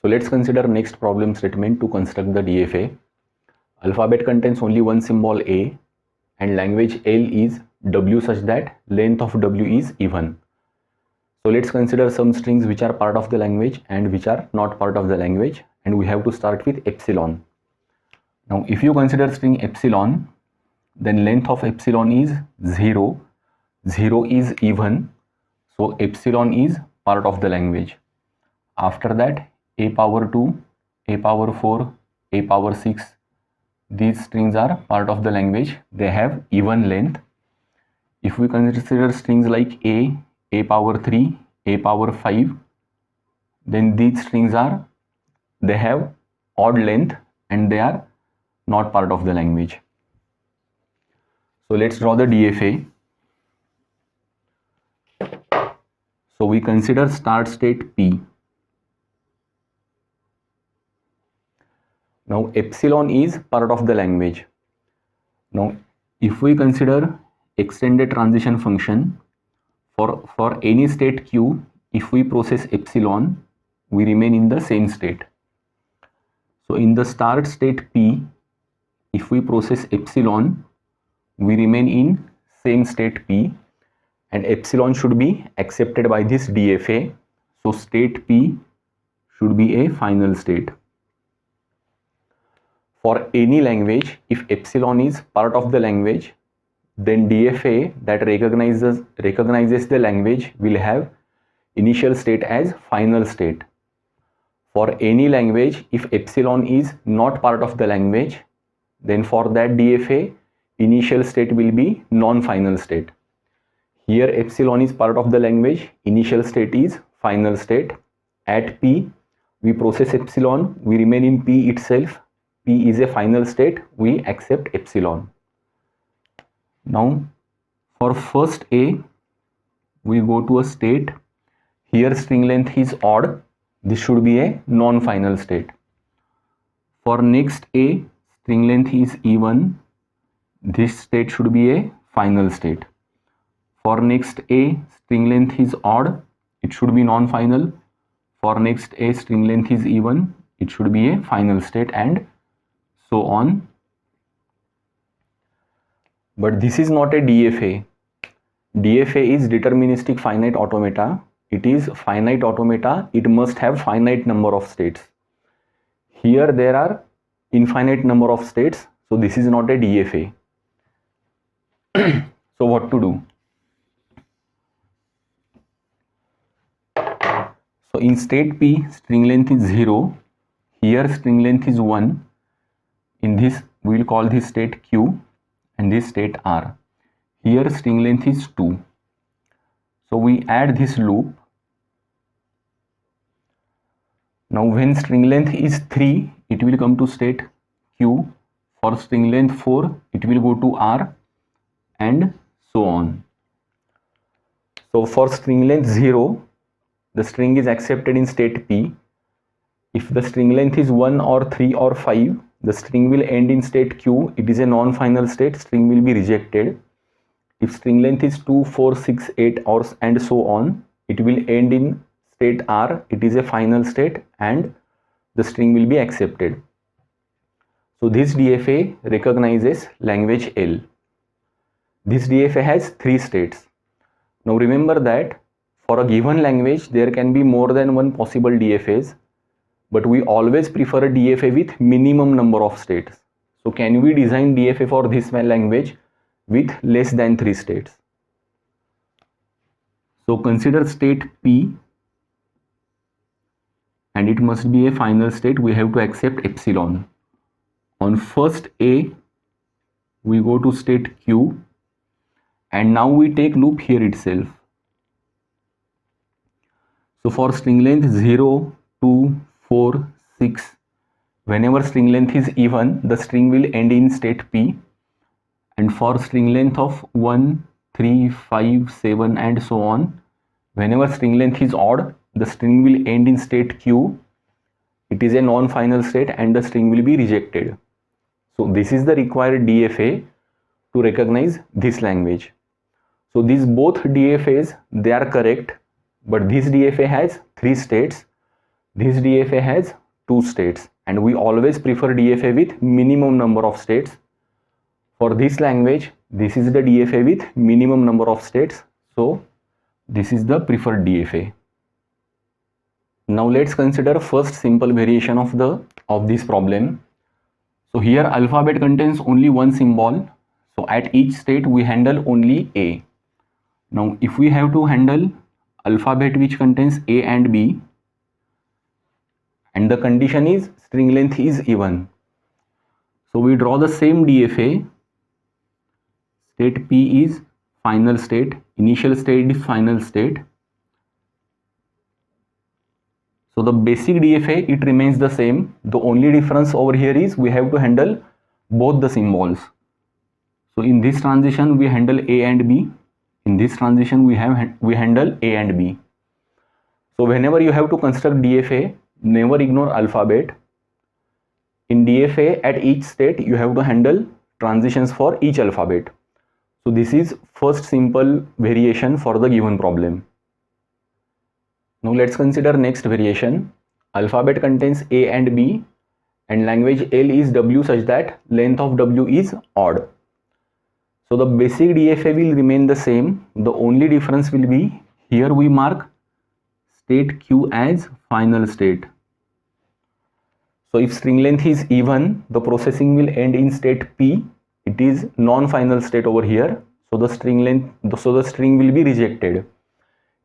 So let's consider next problem statement to construct the DFA. Alphabet contains only one symbol A and language L is W such that length of W is even. So let's consider some strings which are part of the language and which are not part of the language, and we have to start with epsilon. Now if you consider string epsilon, then length of epsilon is 0, 0 is even, so epsilon is part of the language. After that, a power 2, a power 4, a power 6, these strings are part of the language, they have even length. If we consider strings like a power 3, a power 5, then these strings they have odd length and they are not part of the language. So let's draw the DFA. So we consider start state P. Now epsilon is part of the language. Now if we consider extended transition function for any state Q, if we process epsilon, we remain in the same state. So in the start state P, if we process epsilon, we remain in same state P, and epsilon should be accepted by this DFA. So state P should be a final state. For any language, if epsilon is part of the language, then DFA that recognizes the language will have initial state as final state. For any language, if epsilon is not part of the language, then for that DFA, initial state will be non-final state. Here epsilon is part of the language, initial state is final state. At P, we process epsilon, we remain in P itself. P is a final state, we accept epsilon. Now for first A, we go to a state. Here string length is odd, this should be a non-final state. For next A, string length is even, this state should be a final state. For next A, string length is odd, it should be non-final. For next A, string length is even, it should be a final state, and so on. But this is not a DFA. DFA is deterministic finite automata. It is finite automata, it must have finite number of states. Here there are infinite number of states, so this is not a DFA. So what to do? So in state P, string length is 0, here string length is 1, in this we will call this state Q and this state R. Here string length is 2. So we add this loop. Now when string length is 3, it will come to state Q. For string length 4, it will go to R, and so on. So for string length 0, the string is accepted in state P. If the string length is 1 or 3 or 5, the string will end in state Q. It is a non-final state, string will be rejected. If string length is 2, 4, 6, 8 or and so on, it will end in state R. It is a final state and the string will be accepted. So this DFA recognizes language L. This DFA has 3 states. Now remember that for a given language there can be more than one possible DFAs, but we always prefer a DFA with minimum number of states. So can we design DFA for this language with less than 3 states? So consider state P, and it must be a final state, we have to accept epsilon. On first A, we go to state Q, and now we take loop here itself. So for string length 0, 2, 4, 6, whenever string length is even, the string will end in state P, and for string length of 1, 3, 5, 7 and so on, whenever string length is odd, the string will end in state Q. It is a non-final state and the string will be rejected. So this is the required DFA to recognize this language. So these both DFAs, they are correct, but this DFA has 3 states. this DFA has 2 states, and we always prefer DFA with minimum number of states. For this language, this is the DFA with minimum number of states, so this is the preferred DFA. Now let's consider first simple variation of this problem. So here alphabet contains only one symbol, so at each state we handle only A. Now if we have to handle alphabet which contains A and B, and the condition is string length is even, so we draw the same DFA. State P is final state, initial state is final state. So the basic DFA, it remains the same. The only difference over here is we have to handle both the symbols. So in this transition we handle A and B. In this transition we handle A and B. So whenever you have to construct DFA, never ignore alphabet. In DFA, at each state you have to handle transitions for each alphabet. So this is first simple variation for the given problem. Now let's consider next variation. Alphabet contains A and B, and language L is W such that length of W is odd. So the basic DFA will remain the same. The only difference will be here we mark state Q as final state. So if string length is even, the processing will end in state P. It is non-final state over here. So the string will be rejected.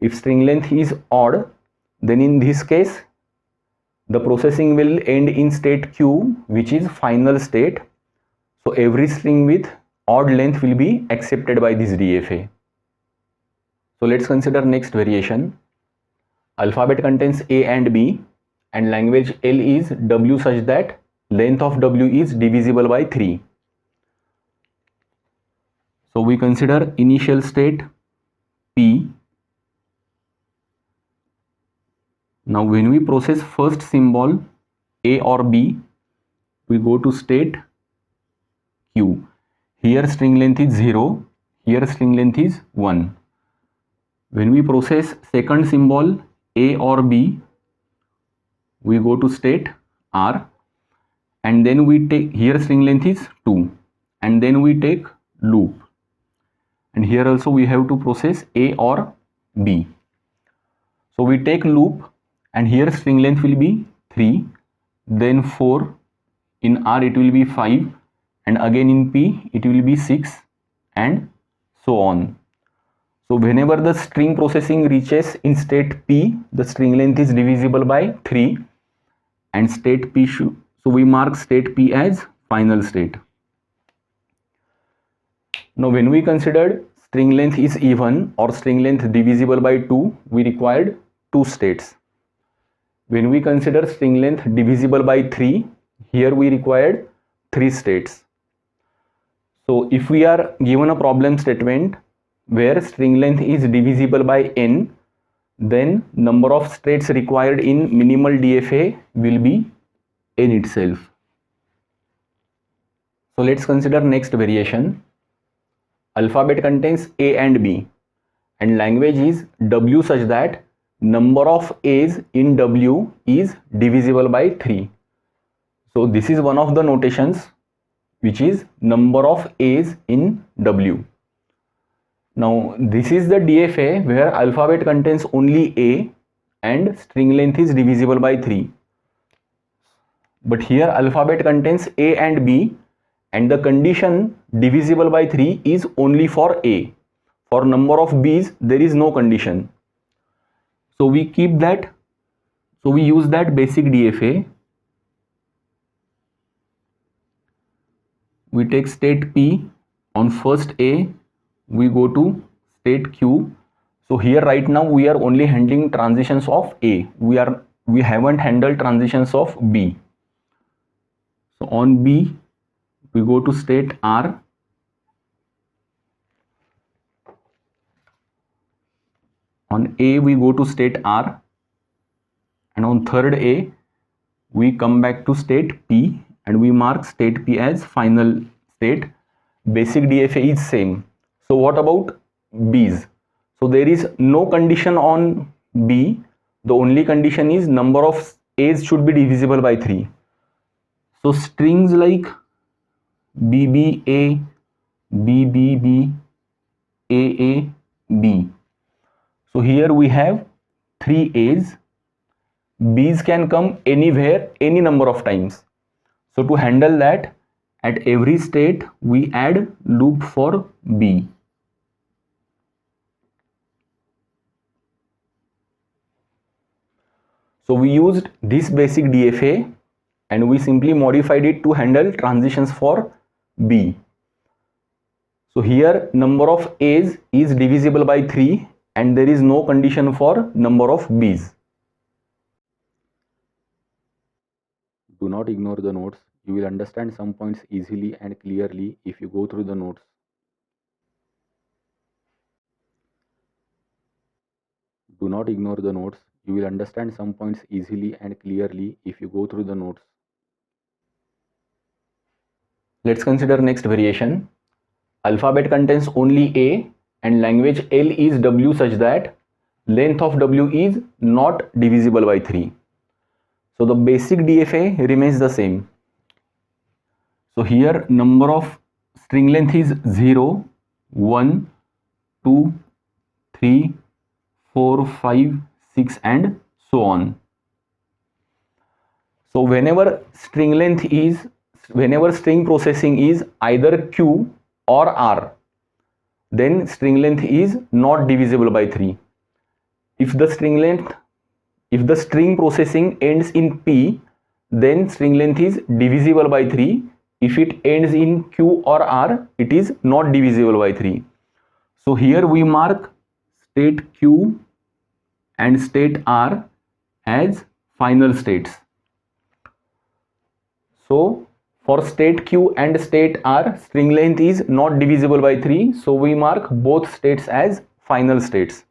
If string length is odd, then in this case the processing will end in state Q, which is final state. So every string with odd length will be accepted by this DFA. So let's consider next variation. Alphabet contains A and B, and language L is W such that length of W is divisible by 3. So we consider initial state P. Now when we process first symbol A or B, we go to state Q. Here string length is 0, here string length is 1. When we process second symbol A or B, we go to state R, and then we take, here string length is 2, and then we take loop, and here also we have to process A or B. So we take loop, and here string length will be 3, then 4, in R it will be 5, and again in P it will be 6, and so on. So whenever the string processing reaches in state P, the string length is divisible by 3, and state P so we mark state P as final state. Now when we considered string length is even or string length divisible by 2, we required 2 states. When we consider string length divisible by 3, here we required 3 states. So if we are given a problem statement where string length is divisible by n, then number of states required in minimal DFA will be n itself. So let's consider next variation. Alphabet contains A and B, and language is W such that number of A's in W is divisible by 3. So this is one of the notations, which is number of A's in W. Now this is the DFA where alphabet contains only A and string length is divisible by 3. But here alphabet contains A and B, and the condition divisible by 3 is only for A. For number of B's there is no condition. So we keep that, so we use that basic DFA. We take state P, on first A we go to state Q. So here right now we are only handling transitions of A. We haven't handled transitions of B. So on B we go to state R. On A we go to state R, and on third A we come back to state P and we mark state P as final state. Basic DFA is same. So what about B's? So there is no condition on B. The only condition is number of A's should be divisible by 3. So strings like BBA, BBB, AAB. So here we have 3 A's. B's can come anywhere, any number of times. So to handle that, at every state we add loop for B. So we used this basic DFA and we simply modified it to handle transitions for B. So here number of A's is divisible by 3 and there is no condition for number of B's. Do not ignore the notes. You will understand some points easily and clearly if you go through the notes. Do not ignore the notes. You will understand some points easily and clearly if you go through the notes. Let's consider next variation. Alphabet contains only A and language L is W such that length of W is not divisible by 3. So the basic DFA remains the same. So here number of string length is 0, 1, 2, 3, 4, 5, 6 and so on. So whenever string processing is either Q or R, then string length is not divisible by 3. If the string processing ends in P, then string length is divisible by 3. If it ends in Q or R, it is not divisible by 3. So here we mark state Q and state R as final states. So for state Q and state R, string length is not divisible by 3. So we mark both states as final states.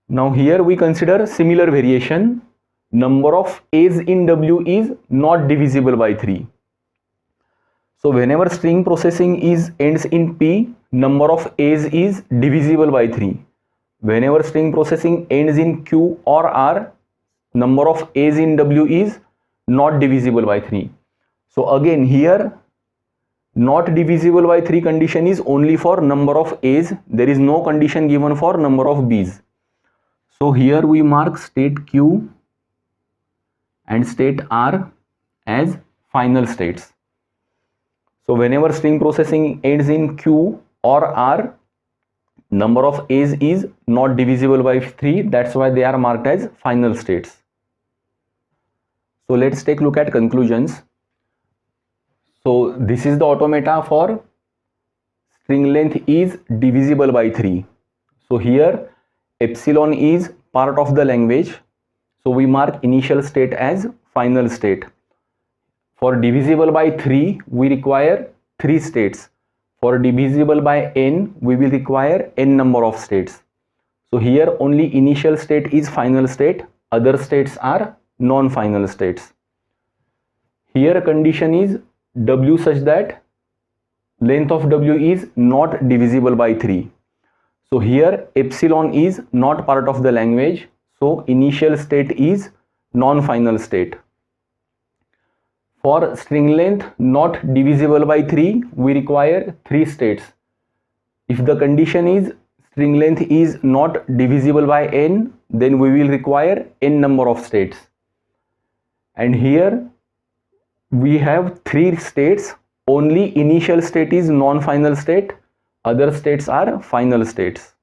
Now here we consider similar variation. Number of A's in W is not divisible by 3. So whenever string processing ends in P, number of A's is divisible by 3. Whenever string processing ends in Q or R, number of A's in W is not divisible by 3. So again here not divisible by 3 condition is only for number of A's. There is no condition given for number of B's. So here we mark state Q and state R as final states. So whenever string processing ends in Q or R, number of A's is not divisible by 3. That's why they are marked as final states. So let's take a look at conclusions. So this is the automata for string length is divisible by 3. So here epsilon is part of the language. So we mark initial state as final state. For divisible by 3, we require 3 states. For divisible by n, we will require n number of states. So here only initial state is final state, other states are non-final states. Here condition is W such that length of W is not divisible by 3. So here epsilon is not part of the language, so initial state is non-final state. For string length not divisible by 3, we require 3 states. If the condition is string length is not divisible by n, then we will require n number of states. And here we have 3 states, only initial state is non-final state, other states are final states.